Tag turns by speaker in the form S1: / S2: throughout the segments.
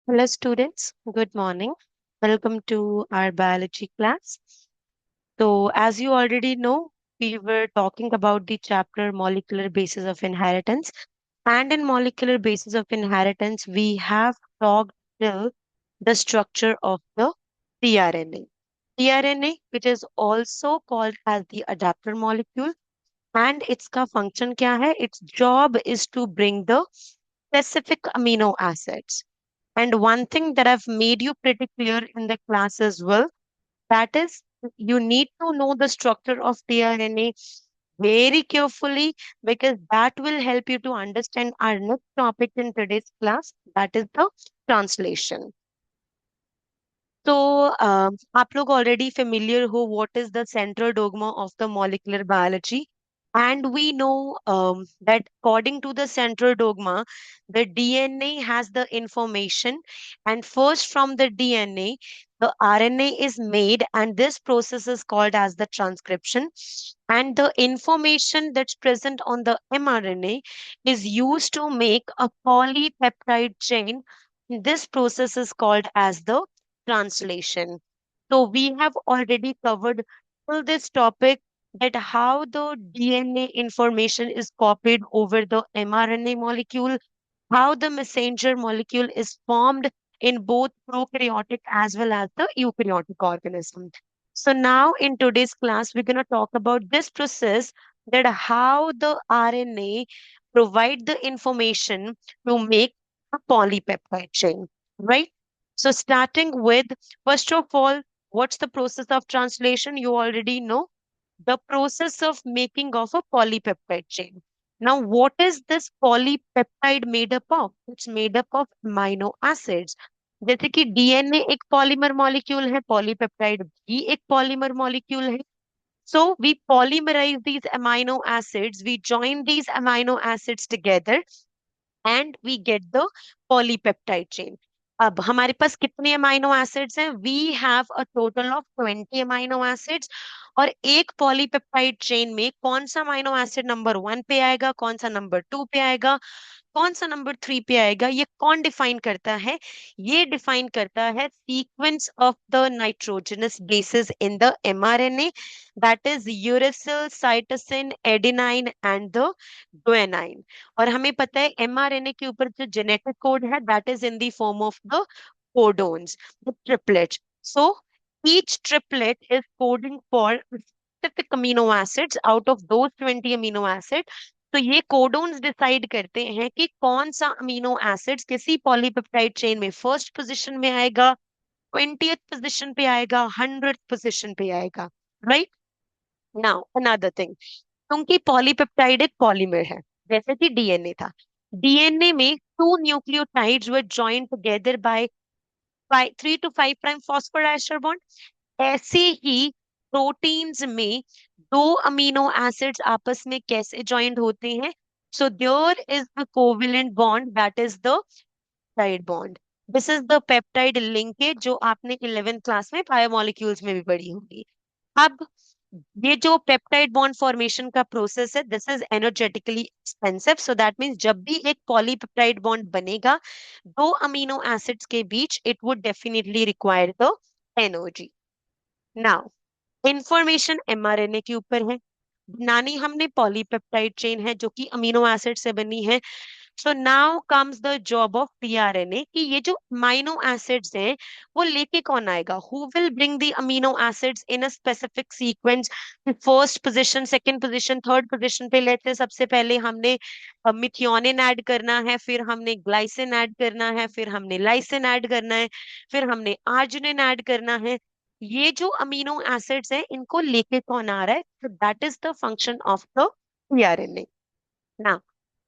S1: Hello, students. Good morning. Welcome to our biology class. So, as you already know, we were talking about the chapter molecular basis of inheritance. And in molecular basis of inheritance, we have talked till the structure of the tRNA. tRNA, which is also called as the adapter molecule, and its का function क्या है? Its job is to bring the specific amino acids. And one thing that I've made you pretty clear in the class as well, that is you need to know the structure of tRNA very carefully because that will help you to understand our next topic in today's class, that is the translation. तो आप लोग already familiar हो what is the central dogma of the molecular biology, and we know that according to the central dogma, the DNA has the information, and first from the DNA, the RNA is made, and this process is called as the transcription. And the information that's present on the mRNA is used to make a polypeptide chain. This process is called as the translation. So we have already covered till this topic that how the DNA information is copied over the mRNA molecule, how the messenger molecule is formed in both prokaryotic as well as the eukaryotic organism. So now in today's class, we're going to talk about this process, that how the RNA provide the information to make a polypeptide chain, right? So starting with, first of all, what's the process of translation? You already know the process of making of a polypeptide chain. Now, what is this polypeptide made up of? It's made up of amino acids. जैसे कि DNA एक polymer molecule है, polypeptide भी एक polymer molecule है. So we polymerize these amino acids, we join these amino acids together, and we get the polypeptide chain. अब हमारे पास कितने अमाइनो एसिड्स हैं? We have a total of 20 amino acids. और एक पॉलीपेप्टाइड चेन में कौन सा अमाइनो एसिड नंबर 1 पे आएगा, कौन सा नंबर 2 पे आएगा, कौन सा नंबर 3 पे आएगा, ये कौन डिफाइन करता है? ये डिफाइन करता है sequence of the nitrogenous bases in the mRNA, that is uracil, cytosine, adenine and the guanine. और हमें पता है एमआरएनए के ऊपर जो जेनेटिक कोड है, that is in the form of the codons, the triplets. So each triplet is coding for specific amino acids out of those 20 amino acids. तो ये कोडोन्स डिसाइड करते हैं कि कौन सा अमीनो एसिड्स किसी पॉलीपेप्टाइड चेन में फर्स्ट पोजीशन में आएगा, 20th पोजीशन पे आएगा, 100th पोजीशन पे आएगा. राइट. नाउ अनदर थिंग, क्योंकि पॉलीपेप्टाइड एक पॉलीमर है, जैसे कि डीएनए था. डीएनए में two nucleotides were joined together by 3 to 5 prime phosphodiester bond. ऐसे ही प्रोटीन्स में दो अमीनो एसिड्स आपस में कैसे ज्वाइंट होते हैं? So there is a covalent bond, that is the peptide bond. This is the peptide linkage जो आपने 11th क्लास में बायोमोलिक्यूल्स में भी पढ़ी होगी. अब ये जो पेप्टाइड बॉन्ड फॉर्मेशन का प्रोसेस है, this is energetically expensive. So that means जब भी एक पॉलीपेप्टाइड बॉन्ड बनेगा दो अमीनो एसिड्स के बीच, it would definitely require the energy. Now information mRNA के ऊपर है. बनानी हमने पॉलीपेप्टाइड चेन है जो कि अमीनो एसिड से बनी है. So now comes the job of tRNA कि ये जो अमीनो एसिड्स हैं वो लेके कौन आएगा? Who will bring the amino acids in a specific sequence? First position, second position, third position पे लेते हैं. सबसे पहले हमने मिथियोनिन ऐड करना है, फिर हमने ग्लाइसिन ऐड करना है, फिर हमने लाइसिन ऐड करना है, फिर हमने आर्जिनिन ऐड करना है. ये जो अमीनो एसिड्स हैं इनको लेके कौन आ रहा है? तो that is the function of the tRNA. Now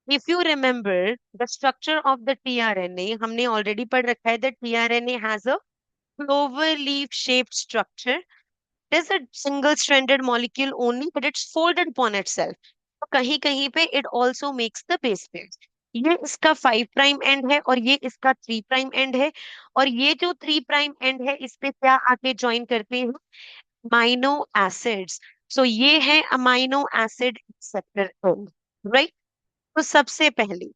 S1: if you remember the structure of the tRNA, हमने ऑलरेडी पढ़ रखा है that tRNA has a clover leaf shaped structure. It is a single stranded molecule only, but it's folded upon itself. तो कहीं कहीं पे it also makes the base pairs. ये इसका 5 प्राइम एंड है और ये इसका 3 प्राइम एंड है. और ये जो 3 प्राइम एंड है इस पे क्या आके ज्वाइन करते हैं? Amino acids. सो ये है amino acid acceptor and. Right. तो सबसे पहले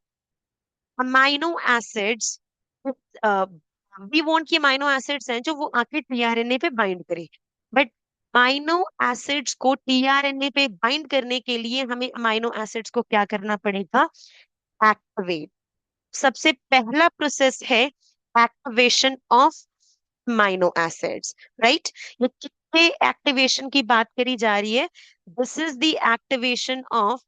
S1: अमाइनो एसिड्स वी वांट कि अमाइनो एसिड्स हैं जो वो आके टीआरएनए पे बाइंड करे, बट अमाइनो एसिड्स को टीआरएनए पे बाइंड करने के लिए हमें अमाइनो एसिड्स को क्या करना पड़ेगा? एक्टिवेट। सबसे पहला प्रोसेस है activation of amino acids, right? ये कितने एक्टिवेशन की बात करी जा रही है? This is the activation of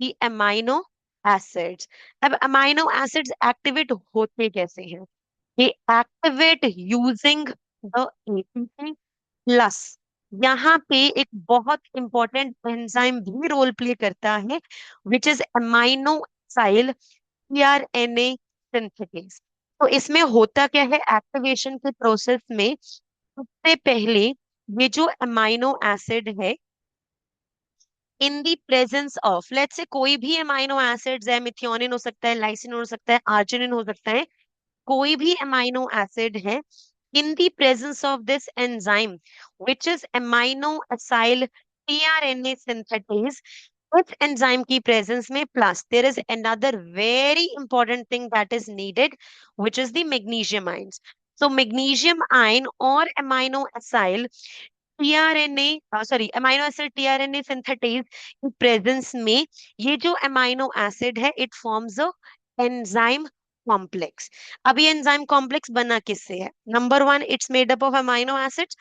S1: the amino acids. अब अमाइनो एसिड्स एक्टिवेट होते कैसे हैं? ये activate using the ATP plus, यहाँ पे एक बहुत इंपॉर्टेंट एंजाइम भी रोल प्ले करता है, which is aminoacyl tRNA synthetase. तो इसमें होता क्या है एक्टिवेशन के प्रोसेस में? सबसे पहले ये जो अमाइनो एसिड है, in the presence of, let's say कोई भी अमाइनो एसिड्स है, मिथियोनिन हो सकता है, लाइसिन हो सकता है, आर्जिनिन हो सकता है, कोई भी अमाइनो एसिड है, in the presence of this enzyme which is amino acyl tRNA synthetase, इस एंजाइम की प्रेजेंस में plus there is another very important thing that is needed, which is the magnesium ions. So magnesium ion और amino acyl tRNA, sorry amino acid tRNA synthetase की presence में ये जो amino acid है it forms a enzyme complex. अब ये enzyme complex बना किससे है? Number one, it's made up of amino acids.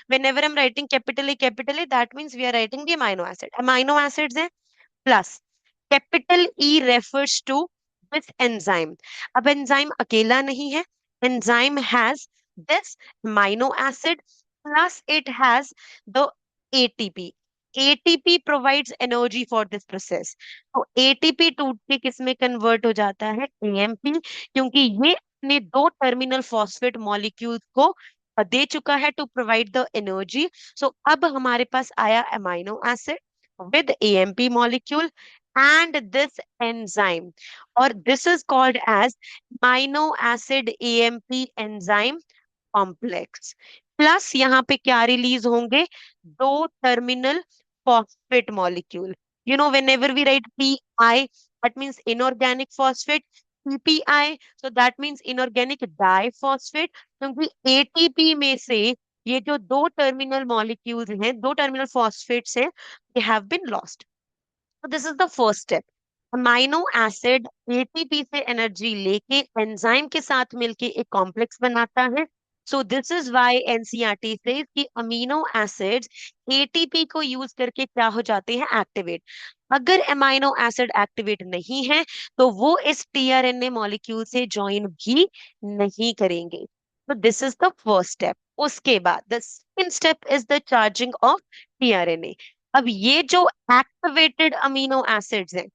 S1: whenever I'm writing capital A, that means we are writing the amino acid, amino acids है, plus capital E refers to this enzyme. अब enzyme अकेला नहीं है, enzyme has this amino acid plus it has the ATP. ATP provides energy for this process. तो ATP टूट के किस में कन्वर्ट हो जाता है? एएमपी, क्योंकि ये अपने दो टर्मिनल फॉस्फेट मॉलिक्यूल्स को दे चुका है टू प्रोवाइड द एनर्जी। सो अब हमारे पास आया amino acid with AMP molecule and this enzyme, or this is called as amino acid AMP enzyme complex। Plus यहाँ पे क्या रिलीज होंगे? दो terminal phosphate molecule. You know whenever we write PI, that means inorganic phosphate, PPI, so that means inorganic diphosphate, क्योंकि ATP में से ये जो दो टर्मिनल मॉलिक्यूल्स हैं, दो टर्मिनल फॉस्फेट्स हैं, they have been lost। तो this is the first step. Amino acid ATP से एनर्जी लेके एंजाइम के साथ मिलके एक कॉम्प्लेक्स बनाता है। So this is why NCERT से कि अमीनो एसिड्स एटीपी को यूज करके क्या हो जाते हैं? एक्टिवेट। अगर अमाइनो एसिड एक्टिवेट नहीं है तो वो इस टीआरएनए मॉलिक्यूल से ज्वाइन भी नहीं करेंगे। तो this is the first step. उसके बाद the second step is the charging of tRNA. अब ये जो एक्टिवेटेड अमीनो एसिड्स हैं,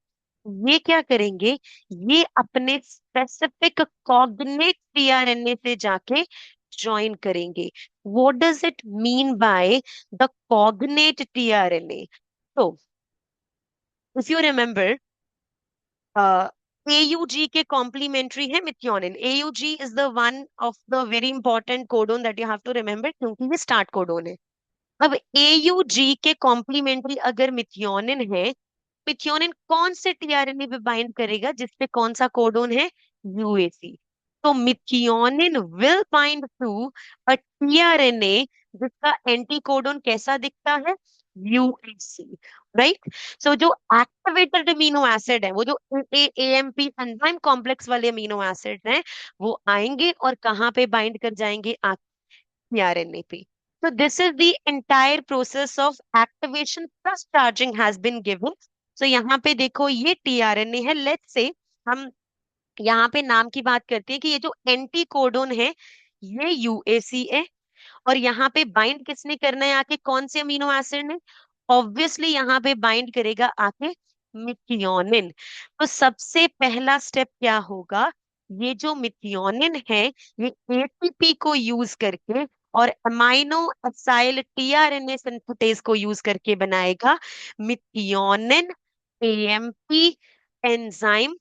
S1: ये क्या करेंगे? ये अपने स्पेसिफिक कॉग्नेट टीआरएनए से जाके ज्वाइन करेंगे। What does it mean by the cognate tRNA? तो इफ यू रिमेम्बर, AUG के कॉम्प्लीमेंट्री है methionine. AUG is the one of the very important codon that you have to remember, क्योंकि ये start codon है। अब AUG के complementary अगर methionine है, मिथियोनिन कौन से टीआरएनए पे बाइंड करेगा जिसपे कौन सा कोडोन है? UAC। तो methionine will bind to a tRNA जिसका एंटी कोडोन कैसा दिखता है? UAC, right? सो जो एक्टिवेटेड अमीनो एसिड है, वो जो AMP एंजाइम कॉम्प्लेक्स वाले अमीनो एसिड हैं, वो आएंगे और कहाँ पे बाइंड कर जाएंगे? टीआरएनए पे। So this is the entire process of activation plus charging has been given. So यहाँ पे देखो ये टीआरएनए है। लेट्स से हम यहाँ पे नाम की बात करते हैं कि ये जो एंटी कोडोन है ये यूएसी है, और यहाँ पे बाइंड किसने करना है आके? कौन से अमीनो एसिड ने? ऑब्वियसली यहाँ पे बाइंड करेगा आके मिथियोनिन। तो सबसे पहला स्टेप क्या होगा? ये जो मिथियोनिन है ये एटीपी को यूज करके और अमाइनो एसाइल टीआरएनए सिंथेटेज को यूज करके बनाएगा मिथियोनिन एएमपी एंजाइम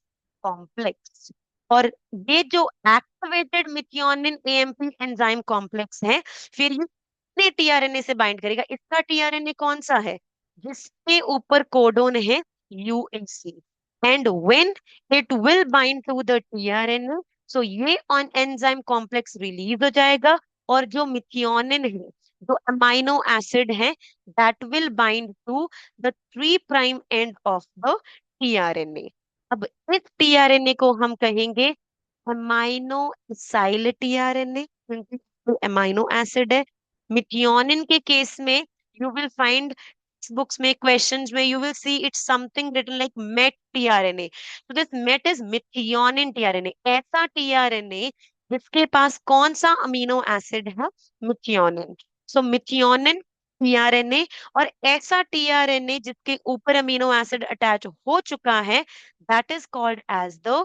S1: कॉम्प्लेक्स। और ये जो activated methionine AMP enzyme complex है, फिर ये कितने टीआरएनए से बाइंड करेगा? इसका टीआरएनए कौन सा है? जिसके ऊपर कोडोन है UAC. And when it will bind to the tRNA, so ये ऑन एंजाइम कॉम्प्लेक्स रिलीज हो जाएगा, और जो मिथियोनिन है, जो अमाइनो एसिड है, that will bind to the 3 prime end of the tRNA. अब इस टीआरएनए को हम कहेंगे अमाइनो एसाइल टीआरएनए, क्योंकि अमाइनो एसिड है। मिथियोनिन के केस में यू विल फाइंड बुक्स में, क्वेश्चंस में, you will see it's something written like met tRNA. तो this met is methionine tRNA, ऐसा टीआरएनए जिसके पास कौन सा अमीनो एसिड है, मिथियोनिन। सो मिथियोनिन टीआरएनए, और ऐसा टीआरएनए जिसके ऊपर अमीनो एसिड अटैच हो चुका है, that is called as the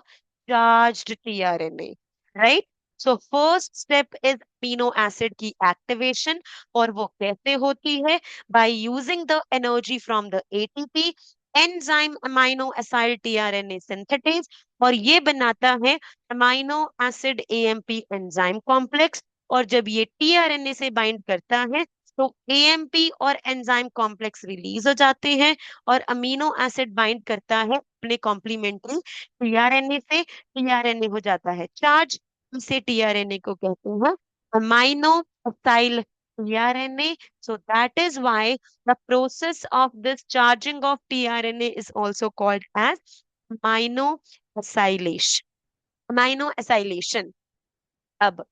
S1: charged tRNA, right. So first step is amino acid की एक्टिवेशन, और वो कैसे होती है, by using the energy from the ATP, enzyme amino acyl tRNA synthetase, और ये बनाता है amino acid AMP enzyme complex. और जब ये टीआरएनए से बाइंड करता है, तो एएमपी और एंजाइम कॉम्प्लेक्स रिलीज हो जाते हैं, और अमीनो एसिड बाइंड करता है अपने कॉम्प्लीमेंट्री टीआरएनए से, टीआरएनए हो जाता है चार्ज। इसे टीआरएनए को कहते हैं amino acyl tRNA. So that is why the process of this charging of tRNA is also called as amino acylation. Amino acylation. अब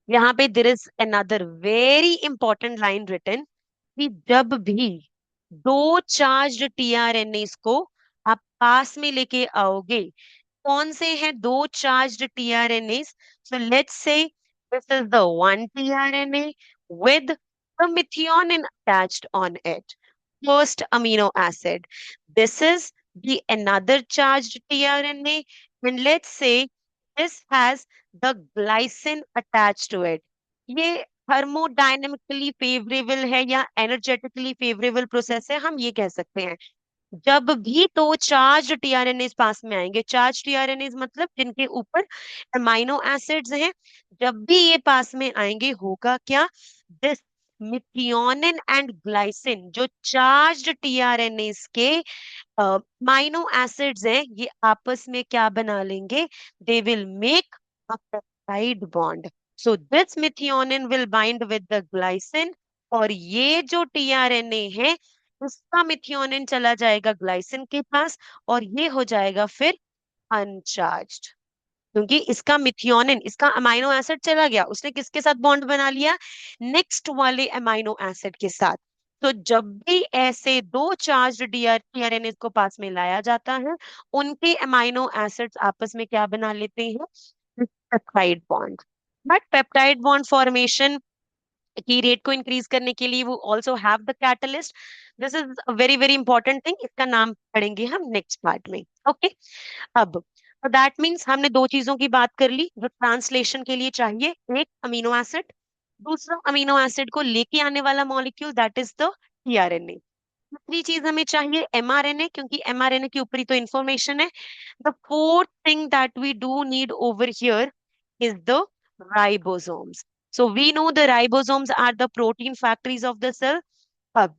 S1: यहाँ पे there is another very important line written कि जब भी दो चार्ज्ड टीआरएनएस को आप पास में लेके आओगे, कौन से हैं दो charged tRNAs? So let's say this is the one tRNA with the methionine attached on it, first amino acid. This is the another charged tRNA, and let's say this has the glycine attached to it. ये thermodynamically favourable है या energetically favourable process है, हम ये कह सकते हैं। जब भी तो चार्ज टीआरएनए पास में आएंगे, चार्ज टीआरएनए मतलब जिनके ऊपर अमाइनो एसिड्स हैं, जब भी ये पास में आएंगे होगा क्या, दिस मिथियोनिन एंड ग्लाइसिन, जो चार्ज टीआरएनए के अमाइनो एसिड्स हैं, ये आपस में क्या बना लेंगे, they will make a peptide bond. So this methionine will bind with the glycine, और ये जो टीआरएनए है उसका मिथियोनिन चला जाएगा ग्लाइसिन के पास, और ये हो जाएगा फिर अनचार्ज्ड, क्योंकि इसका मिथियोनिन, इसका अमाइनो एसिड चला गया, उसने किसके साथ बॉन्ड बना लिया, नेक्स्ट वाले अमाइनो एसिड के साथ। तो जब भी ऐसे दो चार्ज टीआरएनए को पास में लाया जाता है, उनके अमाइनो एसिड्स आपस में क्या बना लेते हैं, peptide bond. But peptide bond formation की रेट को इंक्रीज करने के लिए वो also have the catalyst. This is very very important thing, इसका नाम पढ़ेंगे हम नेक्स्ट पार्ट में। ओके, अब दैट मीन्स हमने दो चीजों की बात कर ली जो ट्रांसलेशन के लिए चाहिए, एक अमीनो एसिड, दूसरा अमीनो एसिड को लेके आने वाला molecule, that is the tRNA. तीसरी चीज हमें चाहिए एमआरएनए, क्योंकि एमआरएनए के ऊपर ही तो इंफॉर्मेशन है। The fourth thing that we do need over here is the ribosomes. So we know the ribosomes are the protein factories of the cell. अब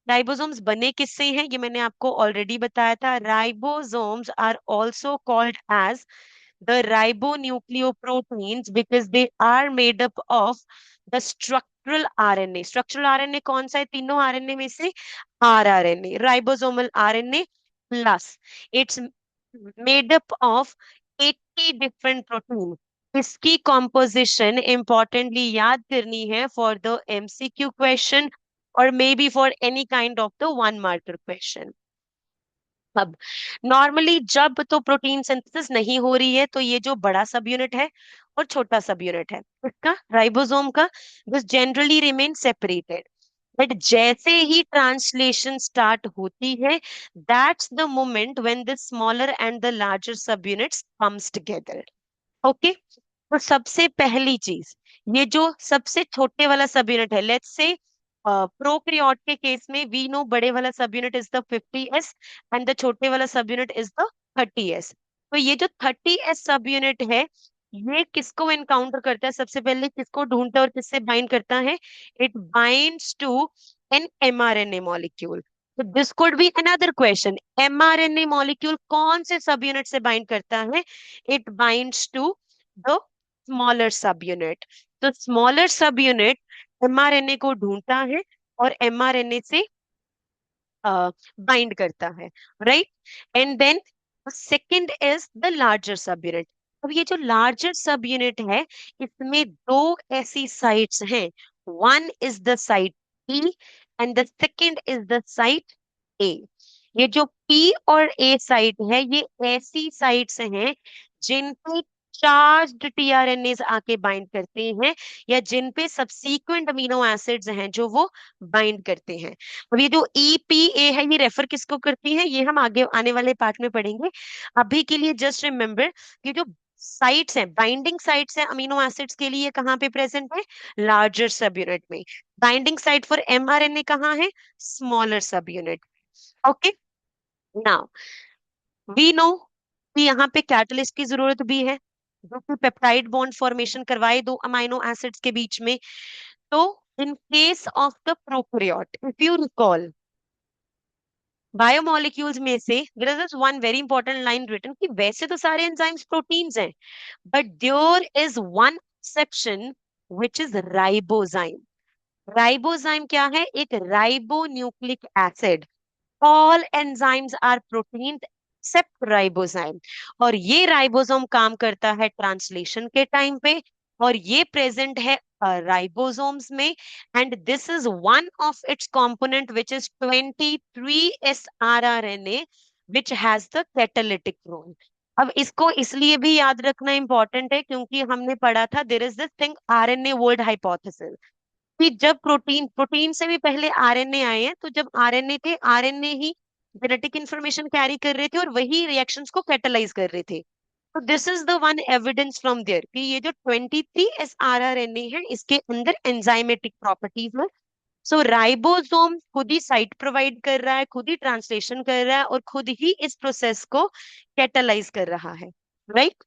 S1: राइबोसोम्स बने किससे हैं, ये मैंने आपको ऑलरेडी बताया था। Ribosomes are also called as the ribonucleoproteins because they are made up of the structural RNA. Structural RNA कौन सा है तीनों RNA में से, rRNA, ribosomal RNA plus it's made up of 80 different proteins. इसकी कॉम्पोजिशन इंपॉर्टेंटली याद करनी है फॉर द एमसीक्यू क्वेश्चन, और may be for any kind of the one marker question. अब नॉर्मली जब तो प्रोटीन सिंथेसिस नहीं हो रही है, तो ये जो बड़ा सब यूनिट है और छोटा सब यूनिट है इसका, राइबोसोम का, this generally remain separated. But जैसे ही ट्रांसलेशन स्टार्ट होती है, that's the moment when the smaller and the larger सब यूनिट्स कम्स टुगेदर। ओके, तो सबसे पहली चीज, ये जो सबसे छोटे वाला सब यूनिट है, लेट्स से प्रोकैरियोट के केस में वी नो बड़े वाला सब unit is the 50s and the छोटे वाला सब यूनिट इज द 30s। तो ये जो 30s सब यूनिट है, ये किसको एनकाउंटर करता है, सबसे पहले किसको ढूंढता है और किससे बाइंड करता है, it binds to an mRNA molecule. तो this could be another question, mRNA molecule कौन से सब यूनिट से बाइंड करता है, it binds to the smaller सब यूनिट। तो स्मॉलर सब यूनिट एमआरएनए को ढूंढता है और एमआरएनए से बाइंड करता है, right. And then second is the larger सब यूनिट। अब ये जो लार्जर सब यूनिट है, इसमें दो ऐसी साइट्स हैं। One is the site E and the second is the site A. ये जो पी और ए साइट है, ये ऐसी साइट्स हैं जिन पे चार्ज्ड टीआरएनए आके बाइंड करते हैं, या जिन पे सब्सीक्वेंट अमीनो एसिड्स हैं जो वो बाइंड करते हैं। अब ये जो EPA है, ये रेफर किसको करती है, ये हम आगे आने वाले पार्ट में पढ़ेंगे। अभी के लिए जस्ट रिमेम्बर, ये जो साइट्स हैं, बाइंडिंग साइट्स हैं अमीनो एसिड्स के लिए, कहाँ पे प्रेजेंट है, लार्जर सब यूनिट में। बाइंडिंग साइट फॉर mRNA कहाँ है, स्मॉलर सब unit. Okay, now we know कि यहाँ पे कैटलिस्ट की जरूरत भी है, जो कि पेप्टाइड बॉन्ड फॉर्मेशन करवाए दो अमीनो एसिड्स के बीच में। तो in case of the prokaryote, if you recall, biomolecules में से there is this one very important line written कि वैसे तो सारे एंजाइम्स प्रोटीन्स हैं, but there is one exception which is ribozyme. Ribozyme क्या है, एक ribonucleic acid. All enzymes are protein except ribozyme. और ये राइबोसोम काम करता है ट्रांसलेशन के टाइम पे, और ये प्रेजेंट है राइबोसोम्स में। And this is one of its component which is 23 srRNA which has the catalytic role. अब इसको इसलिए भी याद रखना इंपॉर्टेंट है क्योंकि हमने पढ़ा था there is this thing RNA world hypothesis, कि जब प्रोटीन प्रोटीन से भी पहले आरएनए आए हैं, तो जब आरएनए थे, आरएनए ही जेनेटिक इंफॉर्मेशन कैरी कर रहे थे और वही रिएक्शंस को कैटलाइज कर रहे थे। तो this is the one evidence from there कि ये जो 23 srRNA है, इसके अंदर एंजाइमेटिक प्रॉपर्टीज है। सो राइबोसोम खुद ही साइट प्रोवाइड कर रहा है, खुद ही ट्रांसलेशन कर रहा है, और खुद ही इस प्रोसेस को कैटलाइज कर रहा है, राइट।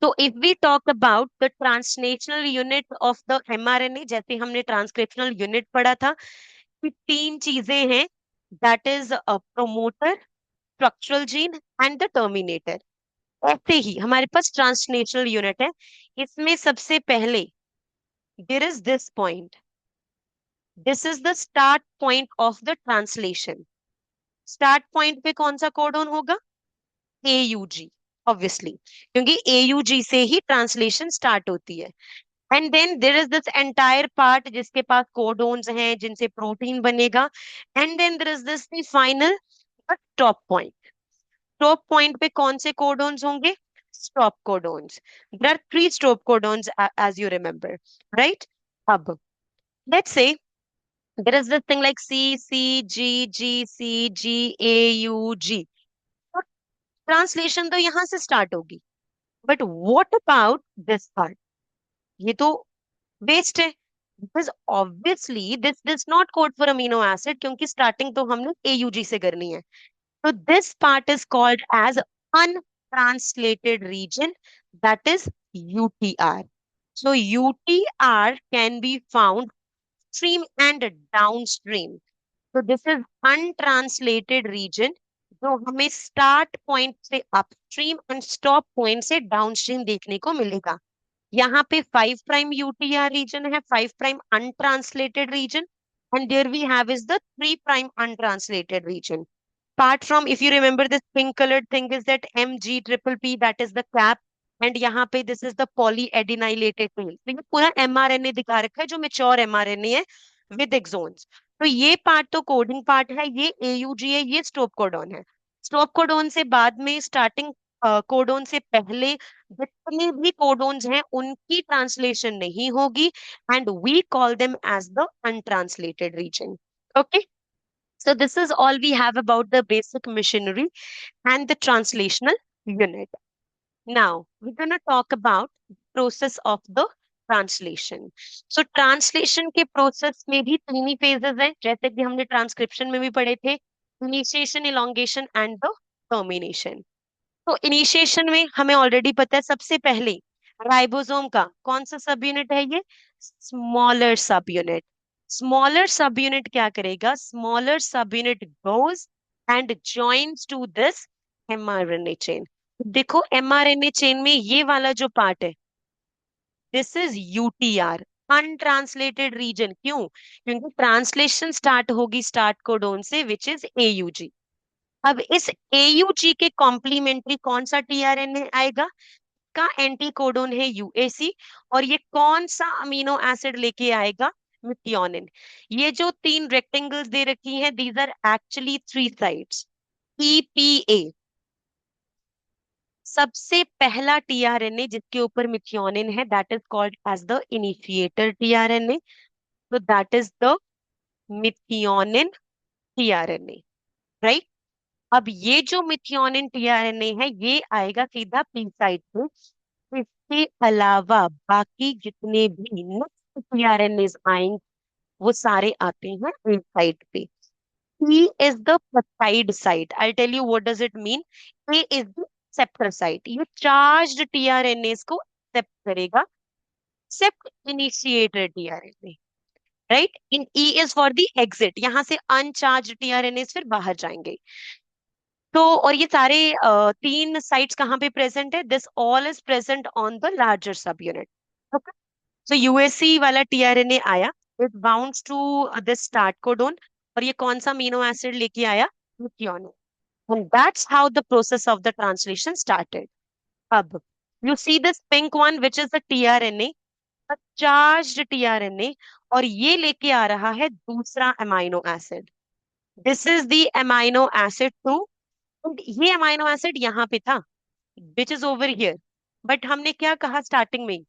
S1: तो if we talk about the translational unit of the mRNA, जैसे हमने ट्रांसक्रिप्शनल यूनिट पढ़ा था कि तीन चीजें हैं, that is a promoter, structural gene and the terminator. ऐसे ही हमारे पास ट्रांसलेशनल यूनिट है। इसमें सबसे पहले there is this point, this is the start point of the translation. Start point पे कौन सा कोडॉन होगा, AUG, ऑब्वियसली, क्योंकि AUG से ही ट्रांसलेशन स्टार्ट होती है। And then there is this entire part जिसके पास कोडोन्स हैं जिनसे प्रोटीन बनेगा। And then there is this the final stop point. Stop point पे कौन से कोडोन्स होंगे, stop codons. There are three stop codons as you remember, right. अब let's say there is this thing like CCGGCGAUG। Translation तो यहां से start होगी, but what about this part, ये तो वेस्ट है, because obviously this does not code for amino acid, क्योंकि starting तो हमने AUG से करनी है। तो this part is called as untranslated region, that is UTR। So UTR can be found stream and downstream. So this is untranslated region जो हमें start point से अपस्ट्रीम एंड स्टॉप पॉइंट से डाउनस्ट्रीम देखने को मिलेगा। यहाँ पे 5' UTR रीजन है, 5' untranslated region, and there we have is the 3' untranslated region. Apart from, if you remember, this pink colored thing is that MG PP, that is the cap, and यहाँ पे this is the polyadenylated tail। तो ये पूरा mRNA दिखा रखा है जो mature mRNA है विद एक्सोन्स। तो ये पार्ट तो कोडिंग पार्ट है, ये AUG है, ये स्टॉप कोडॉन है। स्टॉप कोडॉन से बाद में स्टार्टिंग कोडॉन से पहले जितने भी कोडॉन्स हैं उनकी ट्रांसलेशन नहीं होगी, and we call them as the untranslated region. Okay, so this is all we have about the basic machinery and the translational unit. Now we're going to talk about the process of the translation. So translation के process में भी तीन ही phases हैं, जैसे कि हमने transcription में भी पढ़े थे, initiation, elongation and the termination. तो इनिशिएशन में हमें ऑलरेडी पता है, सबसे पहले राइबोसोम का कौन सा सब यूनिट है, ये स्मॉलर सब यूनिट। स्मॉलर सब यूनिट क्या करेगा, स्मॉलर सब unit goes and joins to this mRNA chain. देखो एमआरएनए चेन में ये वाला जो पार्ट है, this is UTR, untranslated region. क्यों? क्योंकि ट्रांसलेशन स्टार्ट होगी स्टार्ट कोडोन से, विच इज एयूजी। अब इस एयूजी के कॉम्प्लीमेंट्री कौन सा टीआरएनए आएगा? का एंटी कोडोन है यूएसी, और ये कौन सा अमीनो एसिड लेके आएगा? मिथियोनिन। ये जो तीन रेक्टेंगल्स दे रखी हैं, these are actually three sides. EPA सबसे पहला टीआरएनए जिसके ऊपर मिथियोनिन है, that is called as the initiator tRNA. तो that is the methionine tRNA, right. अब ये जो मिथियोनिन टीआरएनए है, ये आएगा सीधा पी साइड पे। इसके अलावा बाकी जितने भी नेक्स्ट टीआरएनए आएंगे, वो सारे आते हैं ए साइड पे। E is the peptide site. I'll tell you what does it mean. A is the acceptor site. ये charged tRNAs को accept करेगा, accept initiator tRNA, right? In E is for the exit. यहाँ से uncharged tRNAs फिर बाहर जाएंगे। तो और ये सारे तीन साइट्स कहाँ पे प्रेजेंट है? This all is present on the larger सब यूनिट। ओके, सो यूएससी वाला टीआरएनए आया, it bounds to this start codon, और ये कौन सा अमीनो एसिड लेके आया? Methionine. And that's how the process of the translation started. अब you see this pink one which is the tRNA, a charged tRNA, और ये लेके आ रहा है दूसरा amino acid. This is the amino acid two, ये अमाइनो एसिड यहाँ पे था, which is over here. But हमने क्या कहा स्टार्टिंग में?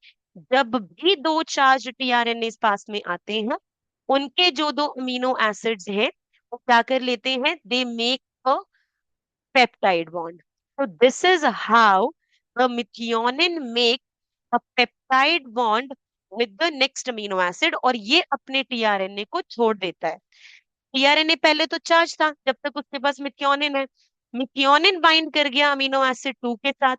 S1: जब भी दो चार्ज टीआरएनए पास में आते हैं, उनके जो दो अमीनो एसिड्स हैं, वो क्या कर लेते हैं? They make a peptide bond. So this is how the methionine make a peptide bond with the next amino acid, और ये अपने टीआरएनए को छोड़ देता है। टीआरएनए पहले तो चार्ज था, जब तक उसके पास मिथियोनिन है। मिथियोनिन बाइंड कर गया अमीनो एसिड 2 के साथ,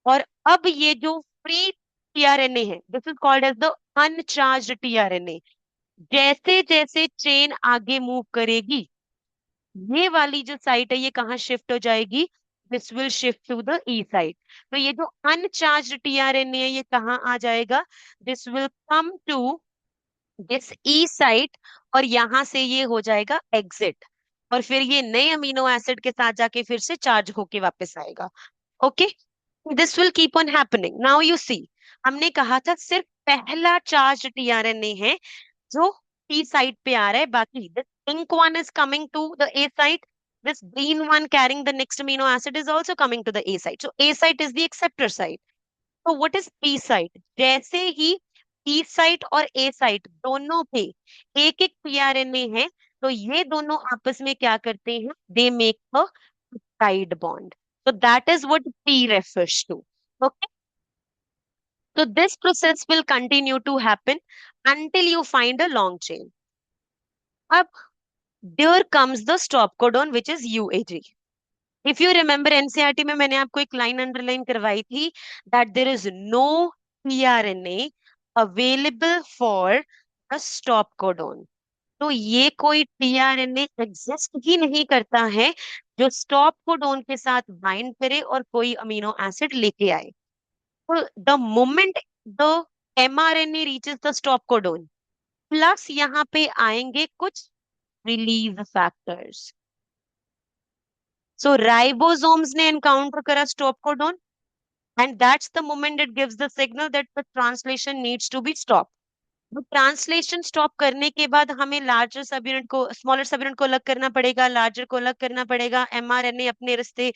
S1: और अब ये जो फ्री टीआरएनए है, this is called as the uncharged tRNA. जैसे जैसे चेन आगे मूव करेगी, ये वाली जो साइट है ये कहाँ शिफ्ट हो जाएगी? This will shift to the E site. तो ये जो अनचार्ज टीआरएनए है, ये कहाँ आ जाएगा? This will come to this E site, और यहां से ये हो जाएगा एग्जिट, और फिर ये नए अमीनो एसिड के साथ जाके फिर से चार्ज होके वापस आएगा। Okay, this will keep on happening. Now you see, हमने कहा था सिर्फ पहला चार्ज टीआरएनए है जो P site पे आ रहा है, बाकी this pink one is coming to the A site, this green one carrying the next amino acid is also coming to the A site. So A site is the acceptor site. So what is P site? जैसे ही P site और A site दोनों पे एक एक pRNA है, तो ये दोनों आपस में क्या करते हैं? They make a peptide bond. So that is what P refers to. Okay. So this process will continue to happen until you find a long chain. अब there comes the stop codon which is UAG. If you remember NCERT में मैंने आपको एक line underline करवाई थी, that there is no tRNA available for a stop codon. तो ये कोई tRNA एग्जिस्ट ही नहीं करता है जो स्टॉप कोडोन के साथ बाइंड करे और कोई अमीनो एसिड लेके आए। तो the moment the mRNA reaches the stop codon, plus यहाँ पे आएंगे कुछ रिलीज फैक्टर्स। So ribosomes ने encounter करा stop codon, and that's the moment it gives the signal that the translation needs to be stopped. तो translation stop करने के बाद हमें लार्जर सब यूनिट को स्मॉलर सब यूनिट को अलग करना पड़ेगा, लार्जर को अलग करना पड़ेगा, एमआरएनए अपने रास्ते,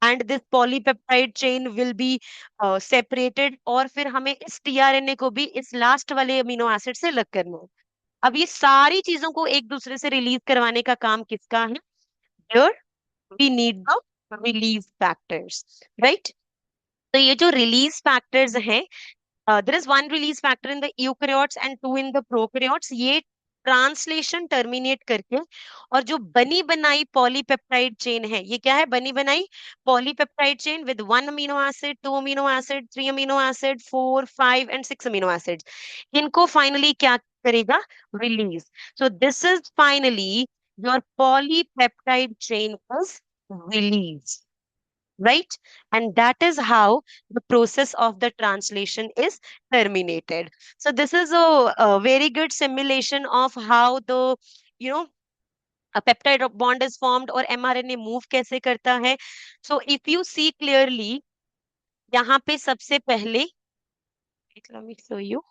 S1: and this polypeptide chain will be separated, और फिर हमें इस टीआरएनए को भी इस लास्ट वाले अमीनो एसिड से अलग करना है। अब ये सारी चीजों को एक दूसरे से रिलीज करवाने का काम किसका है? Here we need the release factors, right? तो ये जो रिलीज फैक्टर्स हैं, there is one release factor in the eukaryotes and two in the prokaryotes. ये ट्रांसलेशन टर्मिनेट करके, और जो बनी बनाई पॉलीपेप्टाइड चेन है, ये क्या है? बनी बनाई polypeptide chain with one amino acid, to amino acid, three amino acid, four, five and six amino acid, इनको फाइनली क्या करेगा? Release. So this is finally your polypeptide chain is released. right? And that is how the process of the translation is terminated. So this is a very good simulation of how the, you know, a peptide bond is formed और mRNA move कैसे करता है. So if you see clearly, यहाँ पे सबसे पहले, wait, let me show you.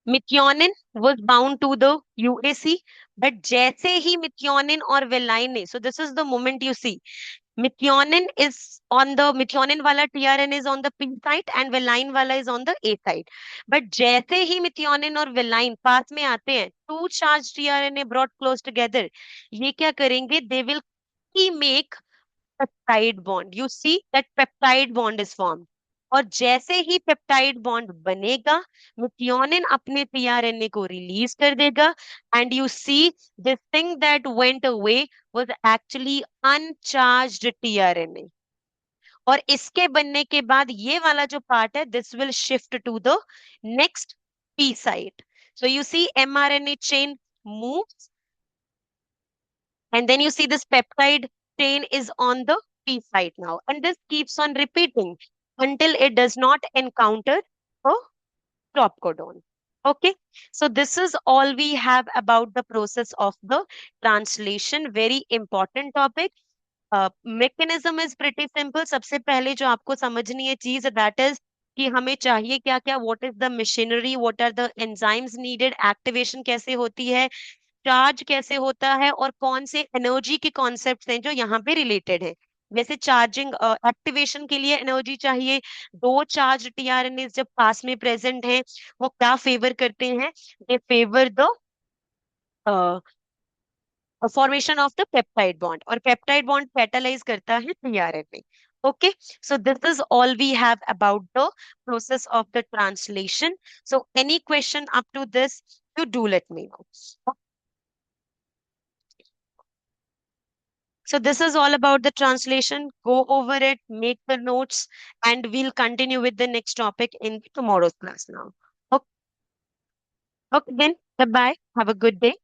S1: Methionine was bound to the UAC, but जैसे ही methionine और वेलाइन ने, so this is the moment you see, methionine is on the, methionine वाला TRN is on the P site and valine वाला is on the A site. But जैसे ही methionine और valine पास में आते हैं, two charged TRNA brought close together, ये क्या करेंगे? They will make peptide bond. You see that peptide bond is formed. और जैसे ही पेप्टाइड बॉन्ड बनेगा, मिथियोनिन अपने टीआरएनए को रिलीज कर देगा, and you see this thing that went away was actually uncharged tRNA. और इसके बनने के बाद ये वाला जो पार्ट है, this will shift to the next P site. So you see mRNA chain moves, and then you see this peptide chain is on the P site now. And this keeps on repeating until it does not encounter a stop codon. Okay, so this is all we have about the process of the translation. Very important topic. Mechanism is pretty simple. सबसे पहले जो आपको समझनी है चीज, that is कि हमें चाहिए क्या क्या, what is the machinery, what are the enzymes needed, activation कैसे होती है, चार्ज कैसे होता है, और कौन से एनर्जी के कॉन्सेप्ट्स हैं जो यहाँ पे रिलेटेड है. वैसे चार्जिंग एक्टिवेशन के लिए एनर्जी चाहिए. दो चार्ज टीआरएनए जब पास में प्रेजेंट है, वो क्या फेवर करते हैं? They favour the formation of the peptide bond, और पेप्टाइड बॉन्ड कैटालाइज करता है tRNA. Okay, so this is all we have about the process of the translation. So any question up to this, you do let me know. So this is all about the translation. Go over it, make the notes, and we'll continue with the next topic in tomorrow's class now. Okay, okay then. Bye bye. Have a good day.